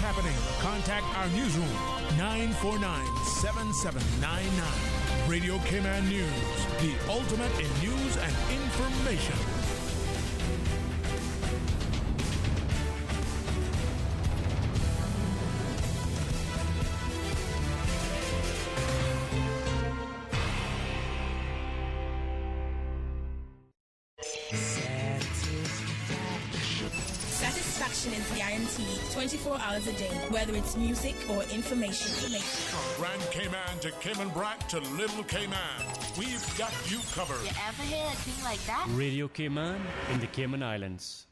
happening? Contact our newsroom, 949-7799. Radio Cayman News, the ultimate in news and information. Satisfaction is guaranteed 24 hours a day, whether it's music or information. From Grand Cayman to Cayman Brac to Little Cayman, we've got you covered. You ever hear a thing like that? Radio Cayman in the Cayman Islands.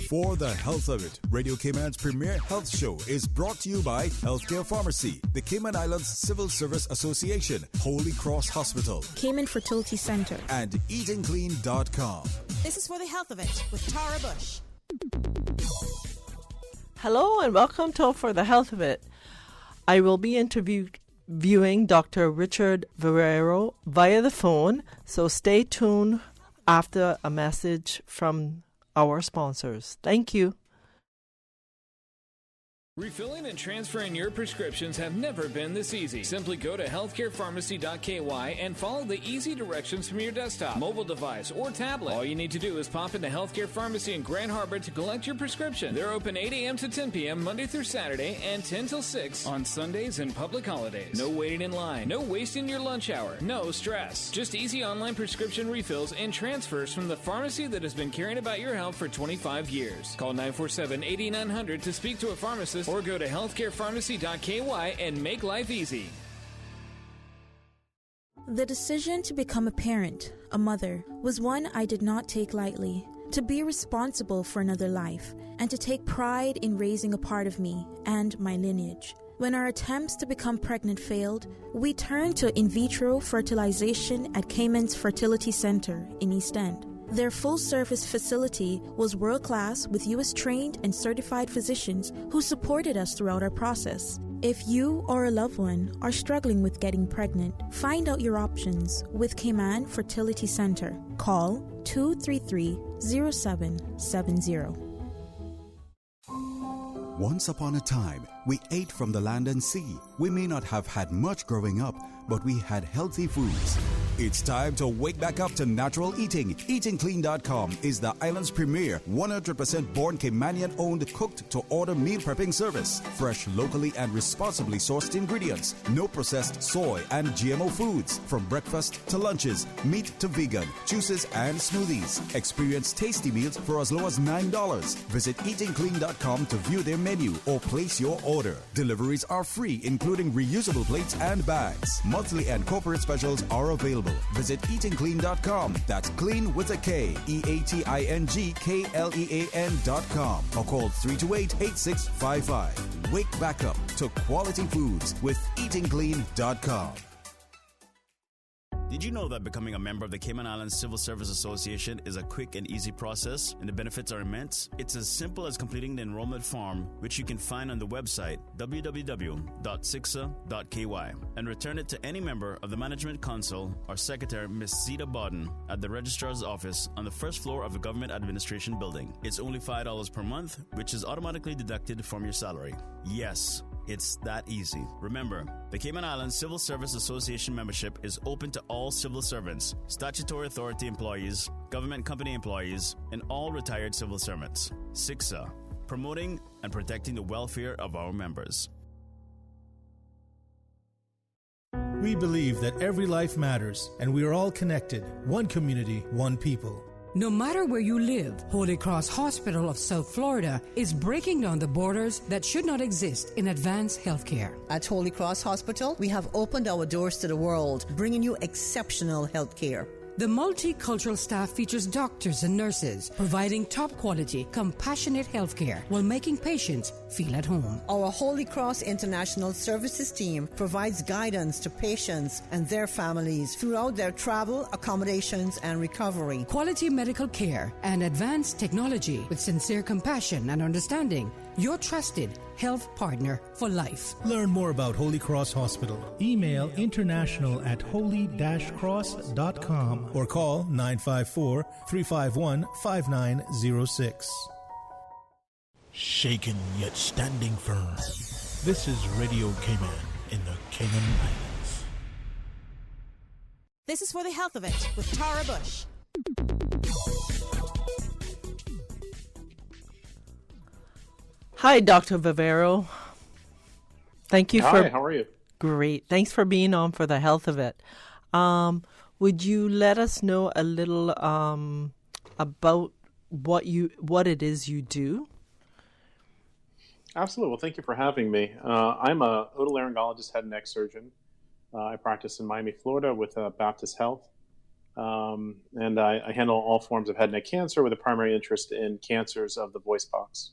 For the health of it, Radio Cayman's premier health show is brought to you by Healthcare Pharmacy, the Cayman Islands Civil Service Association, Holy Cross Hospital, Cayman Fertility Center, and EatingClean.com. This is For the Health of It with Tara Bush. Hello and welcome to For the Health of It. I will be interviewing Dr. Richard Verrero via the phone, so stay tuned after a message from our sponsors. Thank you. Refilling and transferring your prescriptions have never been this easy. Simply go to healthcarepharmacy.ky and follow the easy directions from your desktop, mobile device, or tablet. All you need to do is pop into Healthcare Pharmacy in Grand Harbor to collect your prescription. They're open 8 a.m. to 10 p.m. Monday through Saturday and 10 till 6 on Sundays and public holidays. No waiting in line, no wasting your lunch hour, no stress. Just easy online prescription refills and transfers from the pharmacy that has been caring about your health for 25 years. Call 947-8900 to speak to a pharmacist or go to healthcarepharmacy.ky and make life easy. The decision to become a parent, a mother, was one I did not take lightly. To be responsible for another life and to take pride in raising a part of me and my lineage. When our attempts to become pregnant failed, we turned to in vitro fertilization at Cayman's Fertility Center in East End. Their full-service facility was world-class with U.S.-trained and certified physicians who supported us throughout our process. If you or a loved one are struggling with getting pregnant, find out your options with Cayman Fertility Center. Call 233-0770. Once upon a time, we ate from the land and sea. We may not have had much growing up, but we had healthy foods. It's time to wake back up to natural eating. EatingClean.com is the island's premier 100% born Caymanian-owned cooked-to-order meal prepping service. Fresh, locally and responsibly sourced ingredients. No processed soy and GMO foods. From breakfast to lunches, meat to vegan, juices and smoothies. Experience tasty meals for as low as $9. Visit EatingClean.com to view their menu or place your order. Deliveries are free, including reusable plates and bags. Monthly and corporate specials are available. Visit EatingClean.com. That's clean with a K. EatingKlean.com. Or call 328-8655. Wake back up to quality foods with EatingClean.com. Did you know that becoming a member of the Cayman Islands Civil Service Association is a quick and easy process, and the benefits are immense? It's as simple as completing the enrollment form, which you can find on the website www.cicsa.ky, and return it to any member of the Management Council or Secretary Ms. Zita Bodden at the Registrar's Office on the first floor of the Government Administration Building. It's only $5 per month, which is automatically deducted from your salary. Yes, it's that easy. Remember, the Cayman Islands Civil Service Association membership is open to all civil servants, statutory authority employees, government company employees, and all retired civil servants. CICSA, promoting and protecting the welfare of our members. We believe that every life matters, and we are all connected. One community, one people. No matter where you live, Holy Cross Hospital of South Florida is breaking down the borders that should not exist in advanced healthcare. At Holy Cross Hospital, we have opened our doors to the world, bringing you exceptional healthcare. The multicultural staff features doctors and nurses providing top quality, compassionate healthcare while making patients feel at home. Our Holy Cross International Services team provides guidance to patients and their families throughout their travel, accommodations, and recovery. Quality medical care and advanced technology with sincere compassion and understanding. Your trusted health partner for life. Learn more about Holy Cross Hospital. Email international@holy-cross.com or call 954-351-5906. Shaken yet standing firm. This is Radio Cayman in the Cayman Islands. This is For the Health of It with Tara Bush. Hi, Dr. Vivero. Thank you Hi, how are you? Great. Thanks for being on For the Health of It. Would you let us know a little about what it is you do? Absolutely. Well, thank you for having me. I'm a otolaryngologist, head and neck surgeon. I practice in Miami, Florida with Baptist Health. And I handle all forms of head and neck cancer with a primary interest in cancers of the voice box.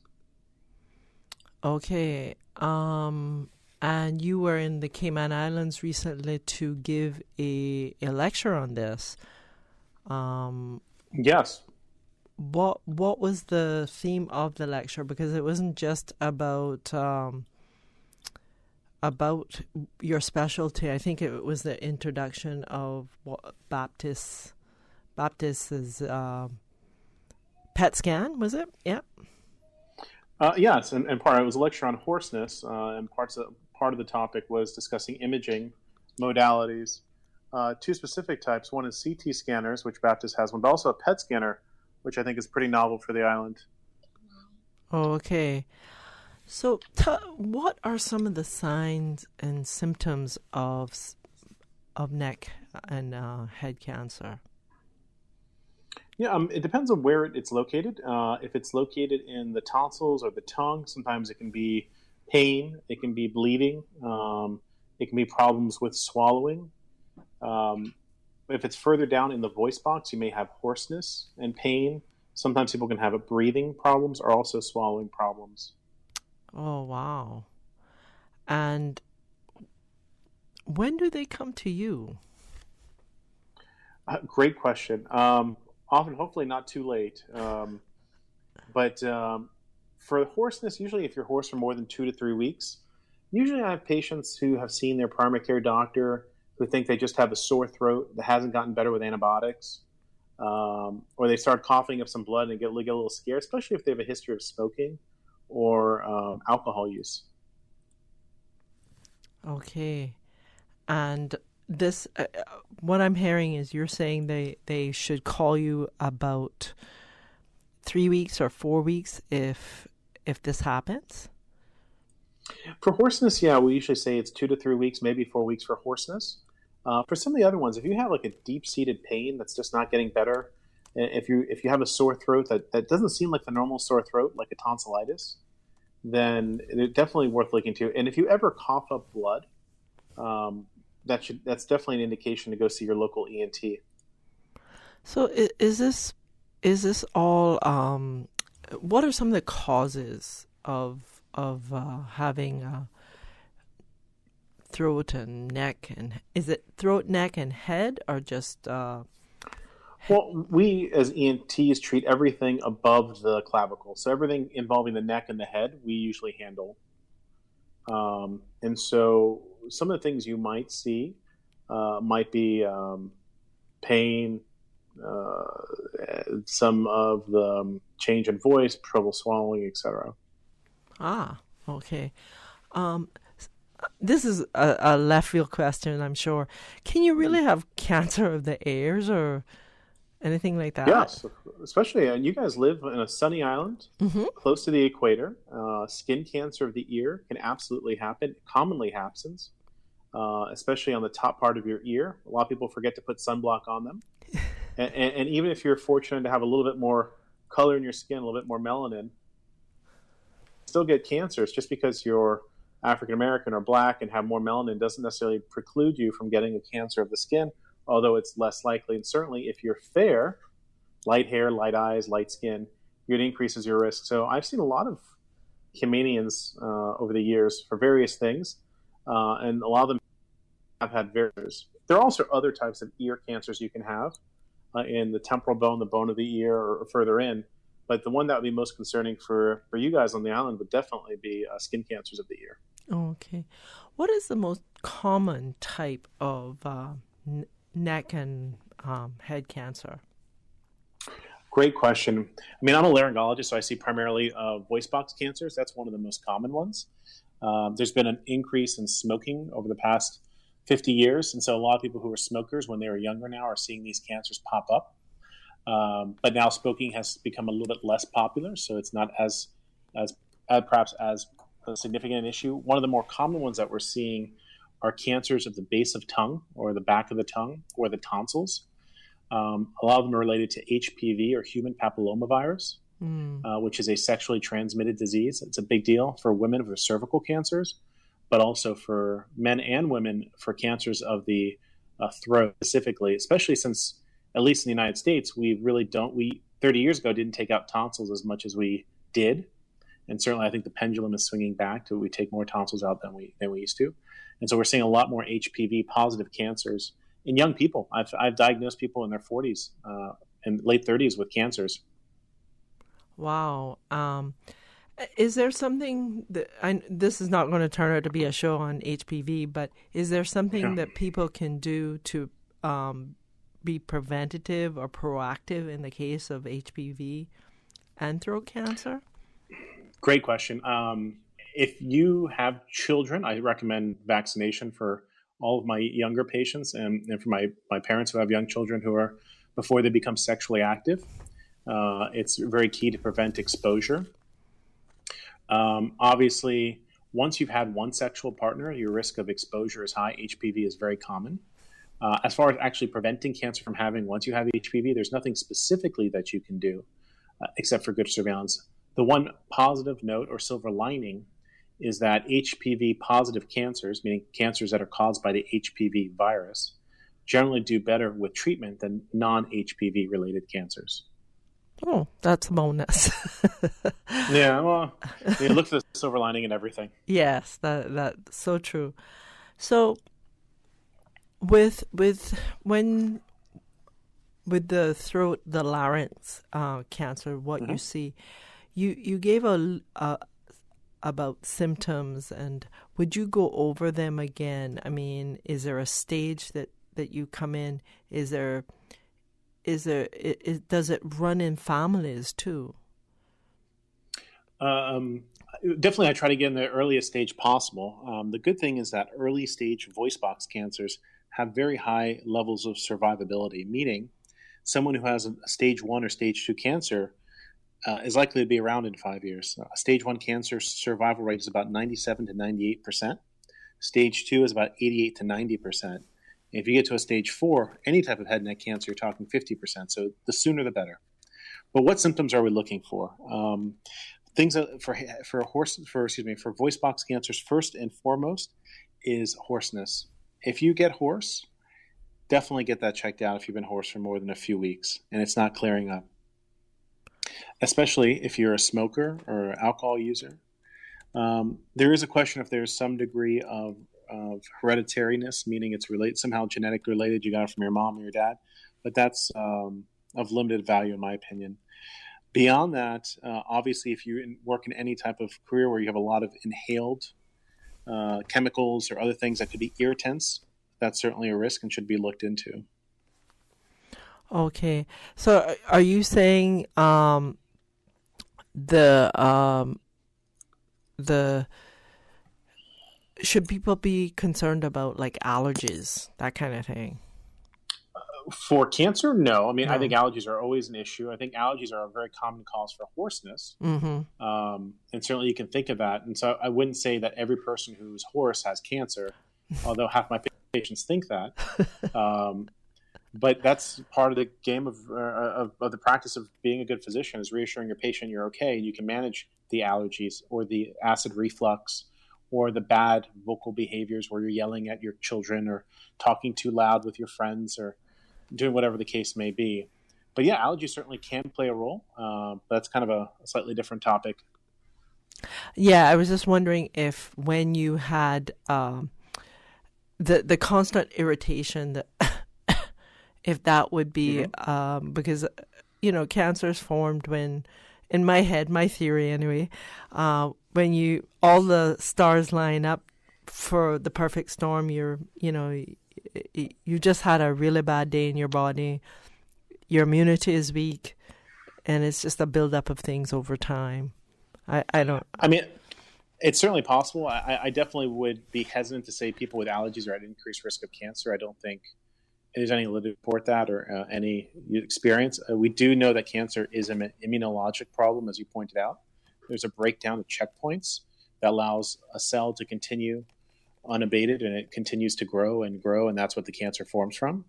Okay. And you were in the Cayman Islands recently to give a lecture on this. Yes. What was the theme of the lecture? Because it wasn't just about your specialty. I think it was the introduction of what Baptist's PET scan, was it? Yeah. Yes, and part it was a lecture on hoarseness, and part of the topic was discussing imaging modalities. Two specific types. One is CT scanners, which Baptist has one, but also a PET scanner, which I think is pretty novel for the island. Oh, okay. So, what are some of the signs and symptoms of neck and head cancer? Yeah, it depends on where it's located. If it's located in the tonsils or the tongue, sometimes it can be pain, it can be bleeding, it can be problems with swallowing. If it's further down in the voice box, you may have hoarseness and pain. Sometimes people can have breathing problems or also swallowing problems. Oh, wow. And when do they come to you? Great question. Often, hopefully not too late. But for hoarseness, usually if you're hoarse for more than 2 to 3 weeks, usually I have patients who have seen their primary care doctor who think they just have a sore throat that hasn't gotten better with antibiotics. Or they start coughing up some blood and get a little scared, especially if they have a history of smoking or alcohol use. Okay. And this, what I'm hearing is you're saying they should call you about 3 weeks or 4 weeks if this happens? For hoarseness, yeah, we usually say it's 2 to 3 weeks, maybe 4 weeks for hoarseness. For some of the other ones, if you have like a deep-seated pain that's just not getting better, if you have a sore throat that doesn't seem like the normal sore throat, like a tonsillitis, then it's definitely worth looking to. And if you ever cough up blood, that's definitely an indication to go see your local ENT. So is this all? What are some of the causes of having throat and neck, and is it throat, neck, and head, or just? Well, we as ENTs treat everything above the clavicle, so everything involving the neck and the head we usually handle. And so some of the things you might see might be pain, some of the change in voice, trouble swallowing, etc. Ah, okay. This is a left field question, I'm sure. Can you really have cancer of the ears or anything like that? Yes, especially you guys live in a sunny island close to the equator. Skin cancer of the ear can absolutely happen. It commonly happens, especially on the top part of your ear. A lot of people forget to put sunblock on them. and even if you're fortunate to have a little bit more color in your skin, a little bit more melanin, still get cancers. Just because you're African American or black and have more melanin doesn't necessarily preclude you from getting a cancer of the skin, although it's less likely. And certainly if you're fair, light hair, light eyes, light skin, it increases your risk. So I've seen a lot of Caymanians over the years for various things, and a lot of them have had various. There are also other types of ear cancers you can have in the temporal bone, the bone of the ear, or further in. But the one that would be most concerning for you guys on the island would definitely be skin cancers of the ear. Okay. What is the most common type of neck and head cancer? Great question. I mean, I'm a laryngologist, so I see primarily voice box cancers. That's one of the most common ones. There's been an increase in smoking over the past 50 years, and so a lot of people who were smokers when they were younger now are seeing these cancers pop up. But now smoking has become a little bit less popular, so it's not as perhaps as a significant issue. One of the more common ones that we're seeing are cancers of the base of tongue or the back of the tongue or the tonsils. A lot of them are related to HPV or human papillomavirus, which is a sexually transmitted disease. It's a big deal for women for cervical cancers, but also for men and women for cancers of the throat specifically, especially since, at least in the United States, we 30 years ago didn't take out tonsils as much as we did. And certainly I think the pendulum is swinging back to we take more tonsils out than we used to. And so we're seeing a lot more HPV positive cancers in young people. I've diagnosed people in their 40s and late 30s with cancers. Wow. Is there something that this is not going to turn out to be a show on HPV, but is there something that people can do to be preventative or proactive in the case of HPV and throat cancer? Great question. If you have children, I recommend vaccination for all of my younger patients and for my parents who have young children who are before they become sexually active. It's very key to prevent exposure. Obviously, once you've had one sexual partner, your risk of exposure is high. HPV is very common. As far as actually preventing cancer from having once you have HPV, there's nothing specifically that you can do except for good surveillance. The one positive note or silver lining is that HPV positive cancers, meaning cancers that are caused by the HPV virus, generally do better with treatment than non-HPV related cancers. Oh, that's a bonus. Yeah, well, you look for the silver lining in everything. Yes, that's so true. So with the throat, the larynx cancer, what you see, you gave about symptoms, and would you go over them again? I mean, is there a stage that you come in? Does it run in families too? Definitely, I try to get in the earliest stage possible. The good thing is that early stage voice box cancers have very high levels of survivability, meaning someone who has a stage 1 or stage 2 cancer is likely to be around in 5 years. Stage 1 cancer survival rate is about 97 to 98%. Stage 2 is about 88 to 90%. If you get to a stage 4, any type of head and neck cancer, you're talking 50%. So the sooner the better. But what symptoms are we looking for? Things that for voice box cancers, first and foremost is hoarseness. If you get hoarse, definitely get that checked out if you've been hoarse for more than a few weeks and it's not clearing up. Especially if you're a smoker or alcohol user. There is a question if there's some degree of hereditariness, meaning it's somehow genetically related, you got it from your mom or your dad, but that's of limited value in my opinion. Beyond that, obviously if you work in any type of career where you have a lot of inhaled chemicals or other things that could be irritants, that's certainly a risk and should be looked into. Okay, so are you saying should people be concerned about like allergies, that kind of thing? For cancer, no. I mean, I think allergies are always an issue. I think allergies are a very common cause for hoarseness. And certainly you can think of that. And so I wouldn't say that every person who's hoarse has cancer, although half my patients think that. But that's part of the game of the practice of being a good physician is reassuring your patient you're okay and you can manage the allergies or the acid reflux or the bad vocal behaviors where you're yelling at your children or talking too loud with your friends or doing whatever the case may be. But yeah, allergies certainly can play a role. But that's kind of a slightly different topic. Yeah, I was just wondering if when you had the constant irritation, that if that would be because cancer is formed when, in my head, my theory anyway, when all the stars line up for the perfect storm. You just had a really bad day in your body. Your immunity is weak, and it's just a buildup of things over time. I don't. I mean, it's certainly possible. I definitely would be hesitant to say people with allergies are at increased risk of cancer. I don't think there's any literature to support that or any experience. We do know that cancer is an immunologic problem, as you pointed out. There's a breakdown of checkpoints that allows a cell to continue unabated, and it continues to grow, and that's what the cancer forms from.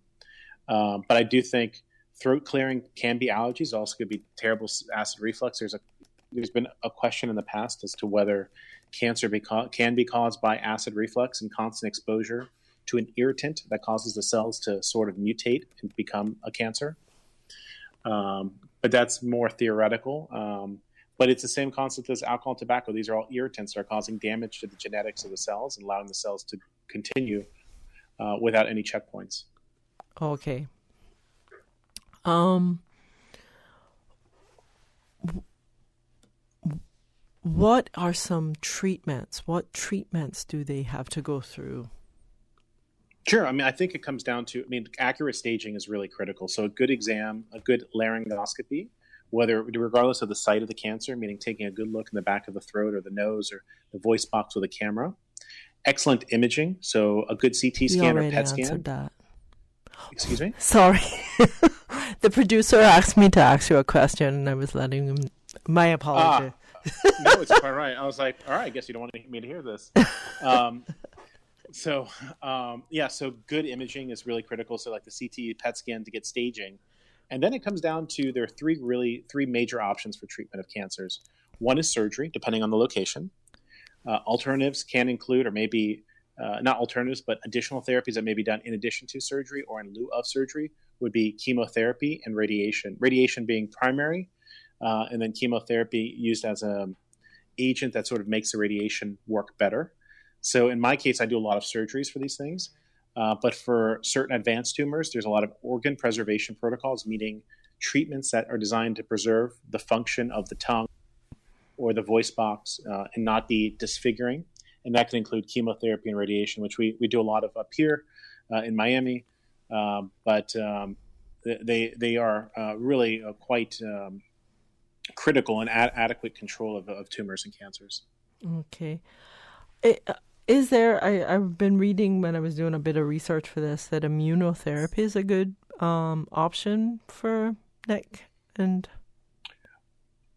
But I do think throat clearing can be allergies. It also could be terrible acid reflux. There's been a question in the past as to whether cancer can be caused by acid reflux and constant exposure to an irritant that causes the cells to sort of mutate and become a cancer. But that's more theoretical. But it's the same concept as alcohol and tobacco. These are all irritants that are causing damage to the genetics of the cells and allowing the cells to continue without any checkpoints. Okay. What are some treatments? What treatments do they have to go through? Sure. I mean, I think it comes down to, accurate staging is really critical. So a good exam, a good laryngoscopy, regardless of the site of the cancer, meaning taking a good look in the back of the throat or the nose or the voice box with a camera. Excellent imaging. So a good CT scan or PET scan. That. Excuse me? Sorry. The producer asked me to ask you a question, and I was letting him. My apology. No, it's quite right. I was like, all right, I guess you don't want me to hear this. So good imaging is really critical. So like the CT, PET scan to get staging. And then it comes down to there are three major options for treatment of cancers. One is surgery, depending on the location. Alternatives can include, or maybe not alternatives, but additional therapies that may be done in addition to surgery or in lieu of surgery would be chemotherapy and radiation. Radiation being primary, and then chemotherapy used as an agent that sort of makes the radiation work better. So in my case, I do a lot of surgeries for these things. But for certain advanced tumors, there's a lot of organ preservation protocols, meaning treatments that are designed to preserve the function of the tongue or the voice box and not be disfiguring. And that can include chemotherapy and radiation, which we do a lot of up here in Miami. But they are really quite critical and adequate control of tumors and cancers. Okay. Is there, I've been reading when I was doing a bit of research for this, that immunotherapy is a good option for neck and...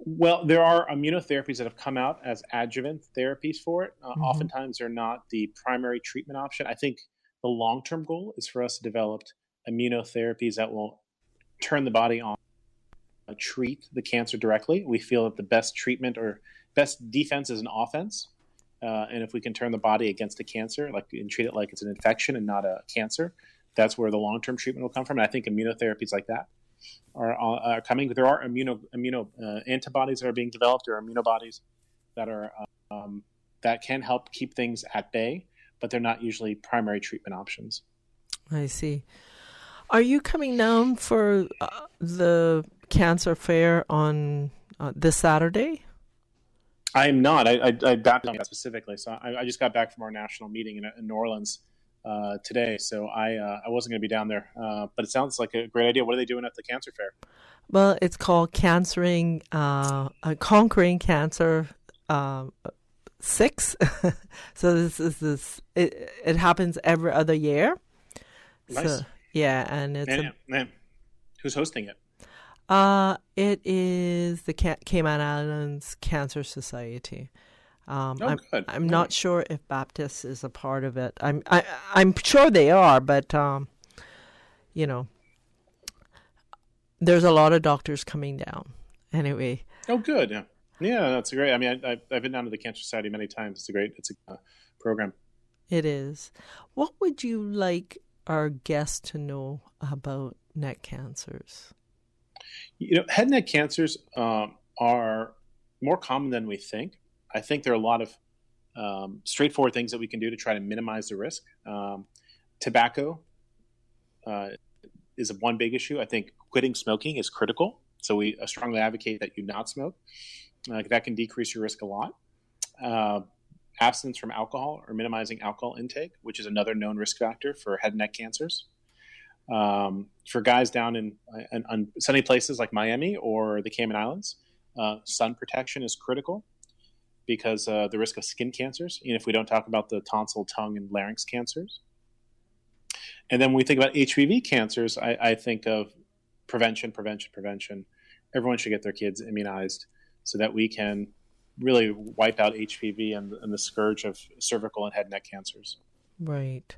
Well, there are immunotherapies that have come out as adjuvant therapies for it. Oftentimes, they're not the primary treatment option. I think the long-term goal is for us to develop immunotherapies that will turn the body on, treat the cancer directly. We feel that the best treatment or best defense is an offense. And if we can turn the body against the cancer, and treat it like it's an infection and not a cancer, that's where the long-term treatment will come from. And I think immunotherapies like that are coming. There are immuno antibodies that are being developed, or immunobodies that are that can help keep things at bay, but they're not usually primary treatment options. I see. Are you coming down for the cancer fair on this Saturday? I'm not. I backed on that specifically. So I just got back from our national meeting in New Orleans today. So I wasn't going to be down there. But it sounds like a great idea. What are they doing at the cancer fair? Well, it's called Conquering Cancer 6. So it happens every other year. Nice. So, yeah, and it's who's hosting it? It is the Cayman Islands Cancer Society. Good. I'm not sure if Baptist is a part of it. I'm sure they are, but there's a lot of doctors coming down. Anyway. Oh, good. Yeah, that's great. I mean, I've been down to the Cancer Society many times. It's a program. It is. What would you like our guests to know about neck cancers? Head and neck cancers are more common than we think. I think there are a lot of straightforward things that we can do to try to minimize the risk. Tobacco is one big issue. I think quitting smoking is critical. So we strongly advocate that you not smoke. That can decrease your risk a lot. Abstinence from alcohol or minimizing alcohol intake, which is another known risk factor for head and neck cancers. For guys down in sunny places like Miami or the Cayman Islands, sun protection is critical because the risk of skin cancers, even if we don't talk about the tonsil, tongue, and larynx cancers. And then when we think about HPV cancers, I think of prevention. Everyone should get their kids immunized so that we can really wipe out HPV and the scourge of cervical and head and neck cancers. Right.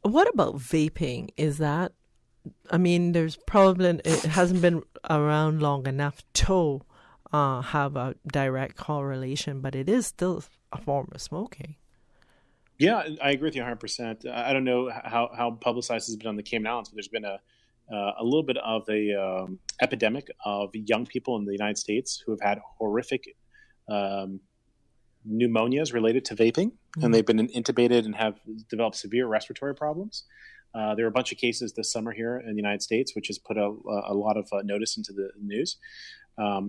What about vaping? Is that, I mean, it hasn't been around long enough to have a direct correlation, but it is still a form of smoking. Yeah, I agree with you 100%. I don't know how publicized it's been on the Cayman Islands, but there's been a little bit of a epidemic of young people in the United States who have had horrific pneumonias related to vaping, and they've been intubated and have developed severe respiratory problems. There are a bunch of cases this summer here in the United States, which has put a lot of notice into the news.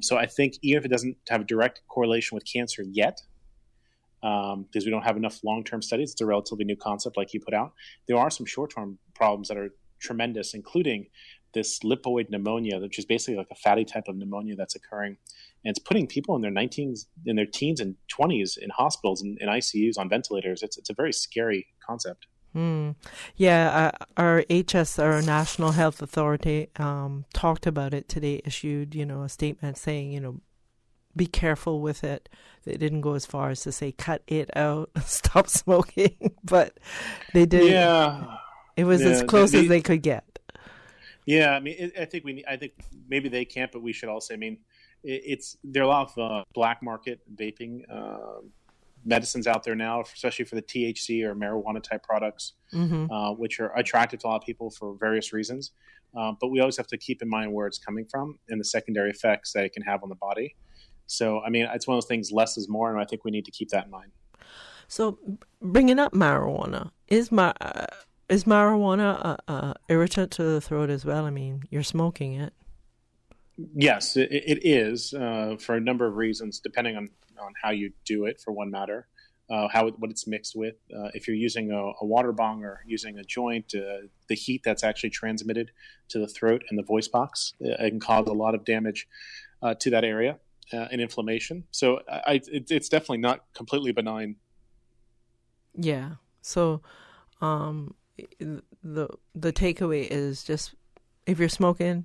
So I think even if it doesn't have a direct correlation with cancer yet, because we don't have enough long-term studies, it's a relatively new concept like you put out, there are some short-term problems that are tremendous, including this lipoid pneumonia, which is basically like a fatty type of pneumonia that's occurring. And it's putting people in their teens and 20s in hospitals and in ICUs on ventilators. It's a very scary concept. Yeah, our National Health Authority, talked about it today, issued, a statement saying, be careful with it. They didn't go as far as to say cut it out, stop smoking, but they did. Yeah, it was as close as they could get. Yeah, I mean, I think maybe they can't, but we should all say. I mean, there are a lot of black market vaping medicines out there now, especially for the THC or marijuana type products, which are attractive to a lot of people for various reasons. But we always have to keep in mind where it's coming from and the secondary effects that it can have on the body. So, I mean, it's one of those things, less is more, and I think we need to keep that in mind. So, bringing up marijuana, is marijuana a irritant to the throat as well? I mean, you're smoking it. Yes, it is for a number of reasons, depending on how you do it, for one matter, what it's mixed with. If you're using a water bong or using a joint, the heat that's actually transmitted to the throat and the voice box, it can cause a lot of damage to that area and inflammation. So it's definitely not completely benign. Yeah. So the takeaway is just, if you're smoking,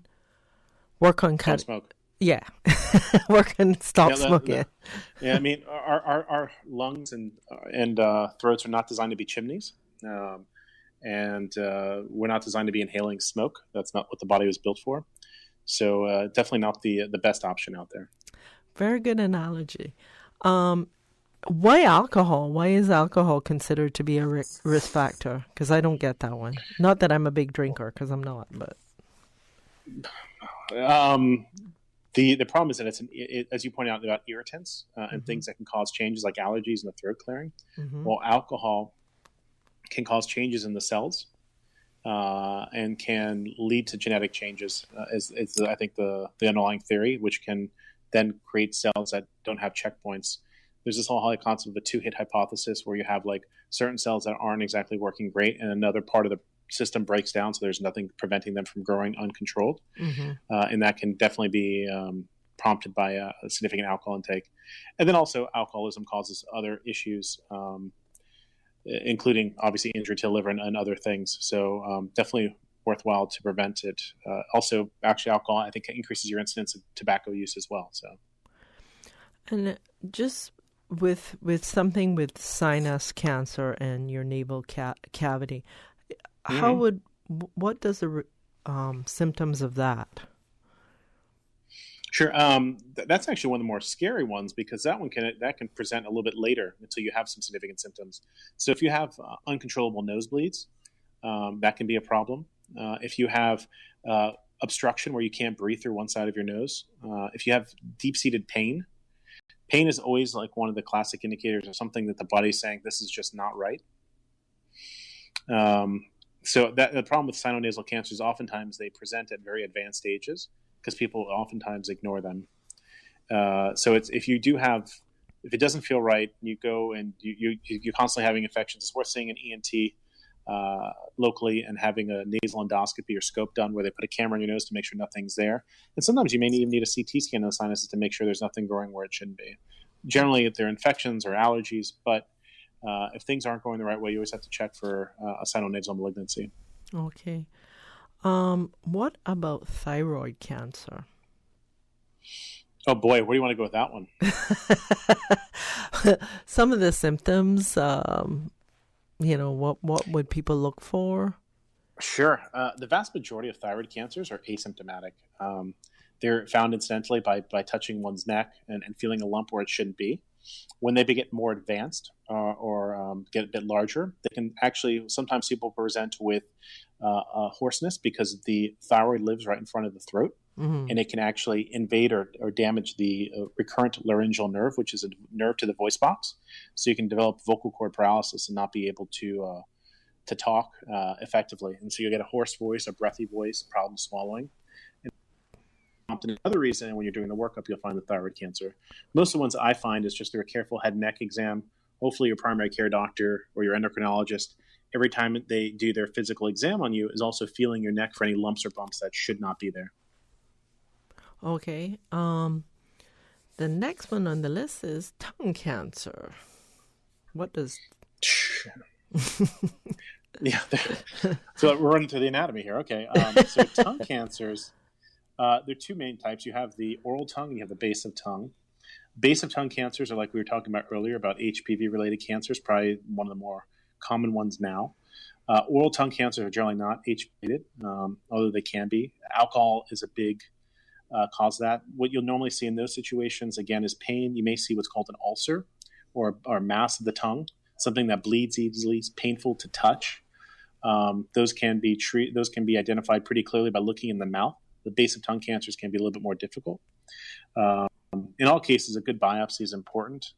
work on cutting. Don't smoke. Yeah, work on stop smoking. Yeah, I mean, our lungs and throats are not designed to be chimneys, and we're not designed to be inhaling smoke. That's not what the body was built for. So definitely not the best option out there. Very good analogy. Why alcohol? Why is alcohol considered to be a risk factor? Because I don't get that one. Not that I'm a big drinker, because I'm not, but. The problem is that it's as you point out, about irritants and things that can cause changes like allergies and the throat clearing. Well, alcohol can cause changes in the cells and can lead to genetic changes. Is I think the underlying theory, which can then create cells that don't have checkpoints. There's this whole concept of the two-hit hypothesis, where you have like certain cells that aren't exactly working great, and another part of the system breaks down, so there's nothing preventing them from growing uncontrolled. And that can definitely be prompted by a significant alcohol intake. And then also alcoholism causes other issues, including obviously injury to the liver and other things. So definitely worthwhile to prevent it. Also, actually, alcohol, I think, increases your incidence of tobacco use as well. So, and just with something with sinus cancer and your nasal cavity, what does the symptoms of that? Sure. That's actually one of the more scary ones, because that can present a little bit later until you have some significant symptoms. So if you have uncontrollable nosebleeds, that can be a problem. If you have Mm-hmm. obstruction where you can't breathe through one side of your nose, if you have deep-seated pain Pain is always like one of the classic indicators of something that the body's saying, this is just not right. So the problem with sinonasal cancers, oftentimes they present at very advanced stages because people oftentimes ignore them. So if it doesn't feel right, you go and you're constantly having infections, it's worth seeing an ENT locally and having a nasal endoscopy or scope done where they put a camera in your nose to make sure nothing's there. And sometimes you may even need a CT scan of the sinuses to make sure there's nothing growing where it shouldn't be. Generally, if they're infections or allergies, but if things aren't going the right way, you always have to check for a sinonasal malignancy. Okay. What about thyroid cancer? Oh boy, where do you want to go with that one? Some of the symptoms, what would people look for? Sure. The vast majority of thyroid cancers are asymptomatic. They're found incidentally by touching one's neck and feeling a lump where it shouldn't be. When they get more advanced or get a bit larger, they can actually, sometimes people present with hoarseness because the thyroid lives right in front of the throat. Mm-hmm. And it can actually invade or damage the recurrent laryngeal nerve, which is a nerve to the voice box. So you can develop vocal cord paralysis and not be able to talk effectively. And so you get a hoarse voice, a breathy voice, problem swallowing. And another reason, when you're doing the workup, you'll find the thyroid cancer. Most of the ones I find is just through a careful head and neck exam. Hopefully your primary care doctor or your endocrinologist, every time they do their physical exam on you, is also feeling your neck for any lumps or bumps that should not be there. Okay. The next one on the list is tongue cancer. What does... Yeah. So we're running through the anatomy here. Okay. So tongue cancers, there are two main types. You have the oral tongue and you have the base of tongue. Base of tongue cancers are like we were talking about earlier about HPV-related cancers, probably one of the more common ones now. Oral tongue cancers are generally not HPV-related, although they can be. Alcohol is a big cause that. What you'll normally see in those situations, again, is pain. You may see what's called an ulcer or mass of the tongue, something that bleeds easily, is painful to touch. Those can be identified pretty clearly by looking in the mouth. The base of tongue cancers can be a little bit more difficult. In all cases, a good biopsy is important.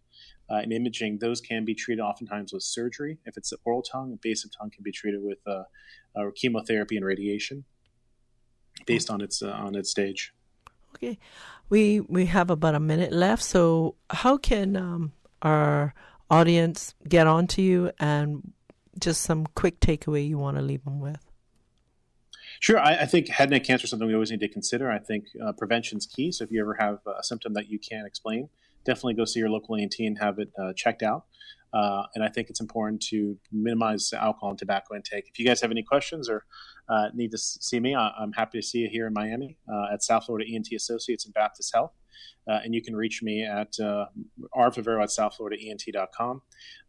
In imaging, those can be treated oftentimes with surgery. If it's the oral tongue, the base of tongue can be treated with chemotherapy and radiation based on its stage. Okay. We have about a minute left, so how can our audience get on to you, and just some quick takeaway you want to leave them with? Sure. I think head and neck cancer is something we always need to consider. I think prevention is key. So if you ever have a symptom that you can't explain, definitely go see your local ENT and have it checked out. And I think it's important to minimize alcohol and tobacco intake. If you guys have any questions or need to see me, I'm happy to see you here in Miami at South Florida ENT Associates and Baptist Health. And you can reach me at rfavero@southfloridaent.com.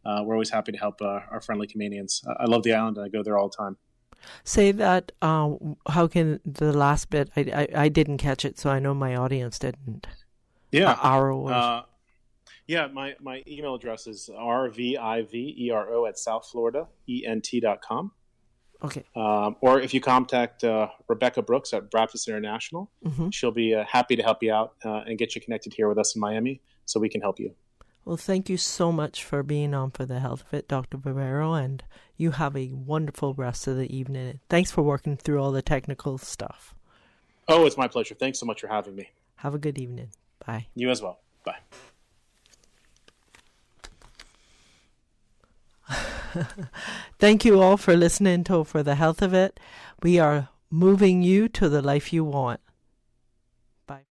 We're always happy to help our friendly Canadians. I love the island and I go there all the time. Say that, how can the last bit, I didn't catch it, so I know my audience didn't. Yeah. Yeah, my email address is rvivero@southfloridaent.com. Okay. Or if you contact Rebecca Brooks at Baptist International, she'll be happy to help you out and get you connected here with us in Miami so we can help you. Well, thank you so much for being on For the Health of It, Dr. Vivero, and you have a wonderful rest of the evening. Thanks for working through all the technical stuff. Oh, it's my pleasure. Thanks so much for having me. Have a good evening. Bye. You as well. Bye. Thank you all for listening to For the Health of It. We are moving you to the life you want. Bye.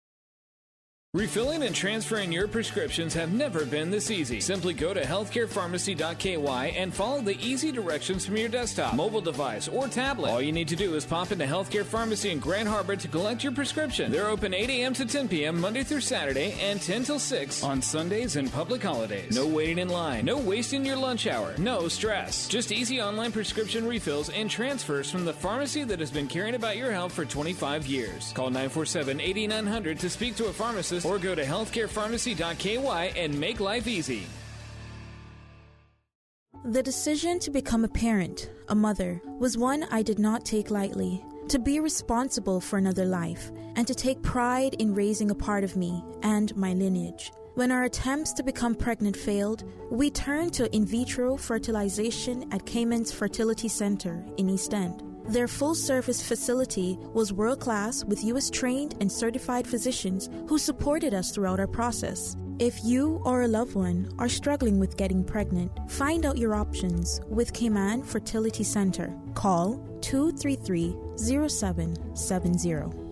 Refilling and transferring your prescriptions have never been this easy. Simply go to healthcarepharmacy.ky and follow the easy directions from your desktop, mobile device, or tablet. All you need to do is pop into Healthcare Pharmacy in Grand Harbor to collect your prescription. They're open 8 a.m. to 10 p.m. Monday through Saturday and 10 till 6 on Sundays and public holidays. No waiting in line, no wasting your lunch hour, no stress. Just easy online prescription refills and transfers from the pharmacy that has been caring about your health for 25 years. Call 947-8900 to speak to a pharmacist or go to healthcarepharmacy.ky and make life easy. The decision to become a parent, a mother, was one I did not take lightly. To be responsible for another life and to take pride in raising a part of me and my lineage. When our attempts to become pregnant failed, we turned to in vitro fertilization at Cayman's Fertility Center in East End. Their full-service facility was world-class with U.S.-trained and certified physicians who supported us throughout our process. If you or a loved one are struggling with getting pregnant, find out your options with Cayman Fertility Center. Call 233-0770.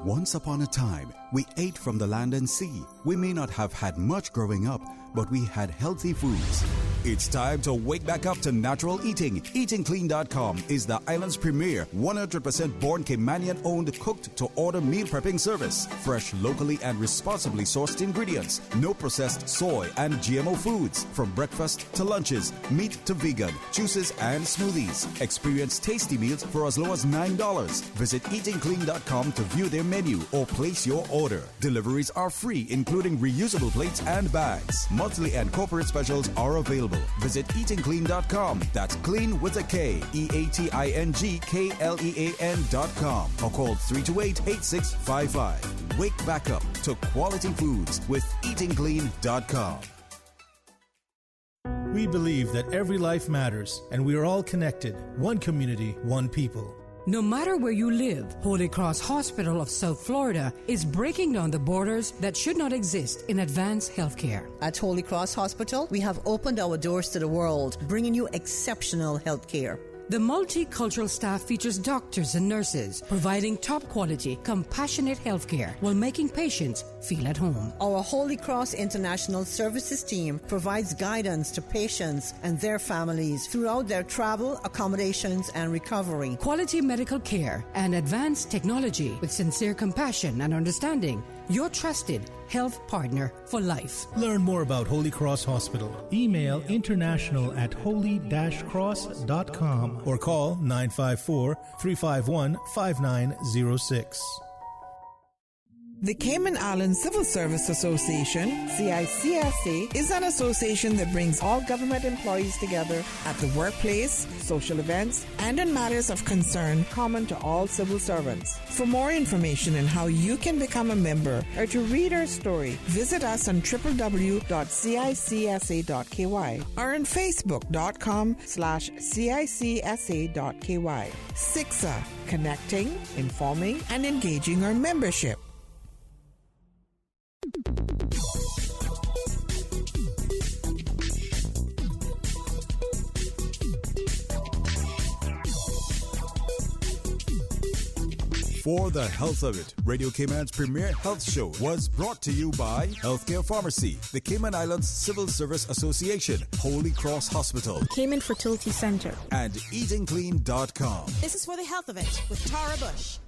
Once upon a time, we ate from the land and sea. We may not have had much growing up, but we had healthy foods. It's time to wake back up to natural eating. EatingClean.com is the island's premier 100% born Caymanian-owned cooked-to-order meal prepping service. Fresh, locally and responsibly sourced ingredients. No processed soy and GMO foods. From breakfast to lunches, meat to vegan, juices and smoothies. Experience tasty meals for as low as $9. Visit EatingClean.com to view their menu or place your order. Deliveries are free, including reusable plates and bags. Monthly and corporate specials are available. Visit EatingClean.com. That's clean with a K. EatingKlean.com. Or call 328-8655. Wake back up to quality foods with EatingClean.com. We believe that every life matters, and we are all connected. One community, one people. No matter where you live, Holy Cross Hospital of South Florida is breaking down the borders that should not exist in advanced healthcare. At Holy Cross Hospital, we have opened our doors to the world, bringing you exceptional health care. The multicultural staff features doctors and nurses providing top quality, compassionate health care while making patients feel at home. Our Holy Cross International Services team provides guidance to patients and their families throughout their travel, accommodations, and recovery. Quality medical care and advanced technology with sincere compassion and understanding. Your trusted health partner for life. Learn more about Holy Cross Hospital. Email international@holy-cross.com or call 954-351-5906. The Cayman Islands Civil Service Association, CICSA, is an association that brings all government employees together at the workplace, social events, and in matters of concern common to all civil servants. For more information on how you can become a member or to read our story, visit us on www.cicsa.ky or on facebook.com/cicsa.ky. CICSA, connecting, informing, and engaging our membership. For the Health of It, Radio Cayman's premier health show was brought to you by Healthcare Pharmacy, the Cayman Islands Civil Service Association, Holy Cross Hospital, Cayman Fertility Center, and EatingClean.com. This is For the Health of It with Tara Bush.